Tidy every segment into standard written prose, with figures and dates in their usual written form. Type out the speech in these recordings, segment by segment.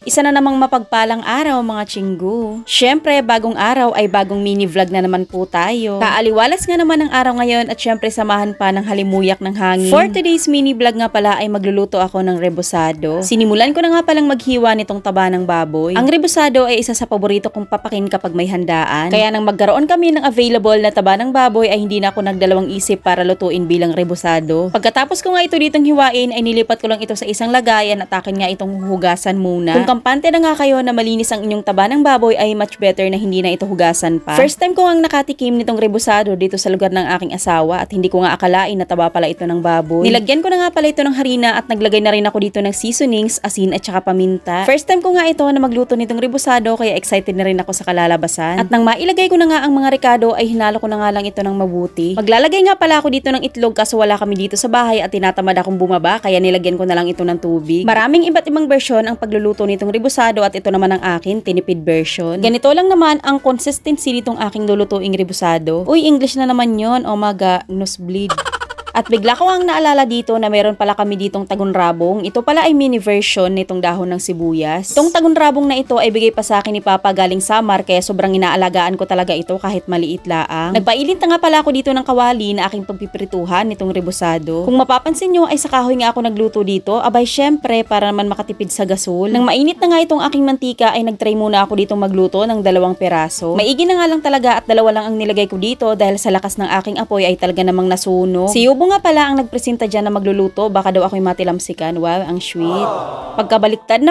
Isa na namang mapagpalang araw mga chinggu. Syempre, bagong araw ay bagong mini vlog na naman po tayo. Kaaliwalas nga naman ang araw ngayon at syempre samahan pa ng halimuyak ng hangin. For today's mini vlog nga pala ay magluluto ako ng rebusado. Sinimulan ko na nga palang maghiwa nitong taba ng baboy. Ang rebusado ay isa sa paborito kong papakin kapag may handaan. Kaya nang magkaroon kami ng available na taba ng baboy ay hindi na ako nagdalawang isip para lutuin bilang rebusado. Pagkatapos ko nga ito ditong hiwain ay nilipat ko lang ito sa isang lagayan at akin nga itong huhugasan muna. Kung kampante na nga kayo na malinis ang inyong taba ng baboy ay much better na hindi na ito hugasan pa. First time ko nga nakatikim nitong rebusado dito sa lugar ng aking asawa at hindi ko nga akalain na taba pala ito ng baboy. Nilagyan ko na nga pala ito ng harina at naglagay na rin ako dito ng seasonings, asin at saka paminta. First time ko nga ito na magluto nitong rebusado kaya excited na rin ako sa kalalabasan. At nang mailagay ko na nga ang mga rekado ay hinalo ko na nga lang ito ng mabuti. Maglalagay nga pala ako dito ng itlog kaso wala kami dito sa bahay at tinatamad akong bumaba kaya nilagyan ko na lang ito ng tubig. Maraming iba't ibang version ang pagluluto nitong rebusado at ito naman ang akin, tinipid version. Ganito lang naman ang consistency nitong aking lulutuing rebusado. Uy, English na naman yon. Oh my God, nosebleed. At bigla ko ang naalala dito na meron pala kami ditong tagunrabong. Ito pala ay mini version nitong dahon ng sibuyas. Itong tagunrabong na ito ay bigay pa sa akin ni Papa galing Samar kaya sobrang inaalagaan ko talaga ito kahit maliit laang. Nagpailin na nga pala ako dito ng kawali na aking pagpiprituhan nitong rebusado. Kung mapapansin nyo ay sa kahoy nga ako nagluto dito. Abay syempre para naman makatipid sa gasol. Nang mainit na nga itong aking mantika ay nagtry muna ako ditong magluto ng 2 peraso. Maigi na nga lang talaga at 2 lang ang nilagay ko dito dahil sa lakas ng aking apoy ay talaga namang nasunog. Si Yubo nga pala ang nagpresenta dyan na magluluto, baka daw ako'y matilamsikan. Wow, ang sweet. Pagkabaliktad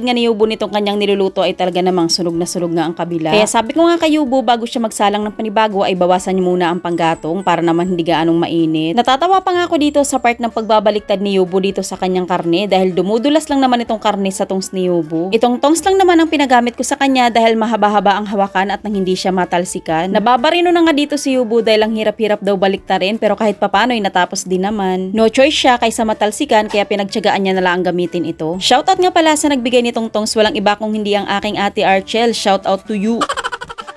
nga ni Yubo nitong kanyang niluluto ay talaga namang sunog na sunog nga ang kabila. Kaya sabi ko nga kay Yubo bago siya magsalang ng panibago ay bawasan niyo muna ang panggatong para naman hindi gaanong mainit. Natatawa pa nga ako dito sa part ng pagbabaliktad ni Yubo dito sa kanyang karne dahil dumudulas lang naman itong karne sa tongs ni Yubo. Itong tongs lang naman ang pinagamit ko sa kanya dahil mahaba-haba ang hawakan at nang hindi siya matalsikan. Nababarino na nga dito si Yubo dahil ang hirap-hirap daw baliktarin pero kahit papano ay natapos din naman. No choice siya kaysa matalsikan kaya pinagtiyagaan niya na lang ang gamitin ito. Shoutout nga pala sa nagbigay nitong tongs, walang iba kung hindi ang aking ate Archel. Shoutout to you.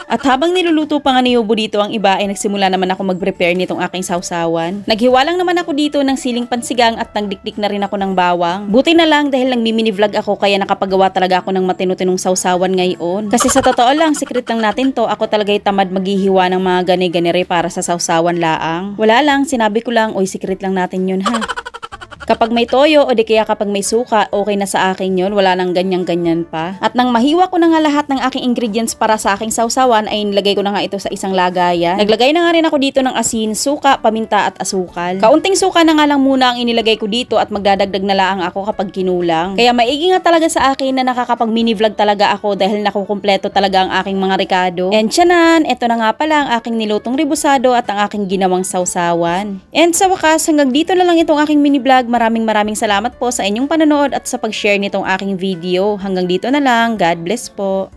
At habang niluluto pa nga ni Yubo dito ang iba ay nagsimula naman ako mag-prepare nitong aking sausawan. Naghiwa lang naman ako dito ng siling pansigang at nagdikdik na rin ako ng bawang. Buti na lang dahil nag-mini vlog ako kaya nakapagawa talaga ako ng matinu-tinong sausawan ngayon. Kasi sa totoo lang, secret lang natin to, ako talaga'y tamad maghihiwa ng mga gani-ganire para sa sausawan laang. Wala lang, sinabi ko lang, oy secret lang natin yun ha. Kapag may toyo o di kaya kapag may suka, okay na sa akin yun. Wala nang ganyan-ganyan pa. At nang mahiwa ko na nga lahat ng aking ingredients para sa aking sausawan, ay nilagay ko na nga ito sa isang lagayan. Naglagay na nga rin ako dito ng asin, suka, paminta at asukal. Kaunting suka na nga lang muna ang inilagay ko dito at magdadagdag na lang ako kapag kinulang. Kaya maigi nga talaga sa akin na nakakapag mini vlog talaga ako dahil nakukumpleto talaga ang aking mga rekado. And tiyanan, ito na nga pala ang aking nilutong rebusado at ang aking ginawang sausawan. And sa wakas, hanggang dito na lang itong aking mini vlog. Maraming salamat po sa inyong panonood at sa pag-share nitong aking video. Hanggang dito na lang. God bless po.